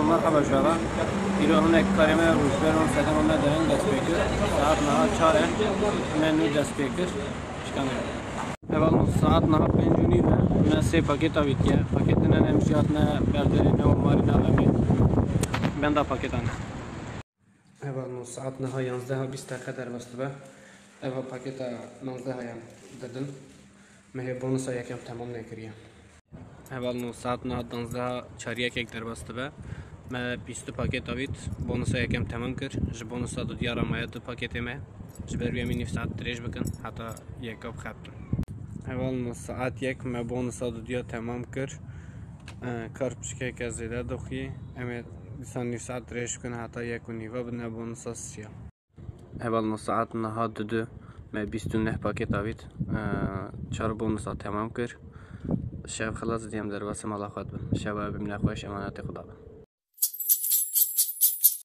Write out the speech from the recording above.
مرحبا شباب. إلى هناك كلمة وشبرون سكن هنا درن دستبيكر ساعت نها چاره منو دستبيكر شكانه. اول ساعت نها پنجونی و من سه پاکت آویدیه پاکت نه نمیشات نه برداری نه ماری نه لمی بنده پاکت آنه. اول ساعت نها 11:20 در بسته به اول پاکت 19 هایم دادن مه بونوس یکم تمام نکریه. اول ساعت 12 چاریه یک در بسته به من 20 پاکت آوید بونوس یکم تمام کرد. ج بونوس دو دیار مایه دو پاکت ما جبر بیامی نفسات تریش بکن حتی یک آب خط. اول ساعت یک من بونوس دو دیار تمام کرد. کارپش که کزیده دخی اما دیسان نفسات تریش کن حتی یک و نیوه بدن بونوس سیا. اول ساعت نهاد دو من 29 پاکت آوید 4 بونوس تمام کرد. شب خلاص دیم در واسه ملاقات بم. شب بیم نخواهش امانت خدا.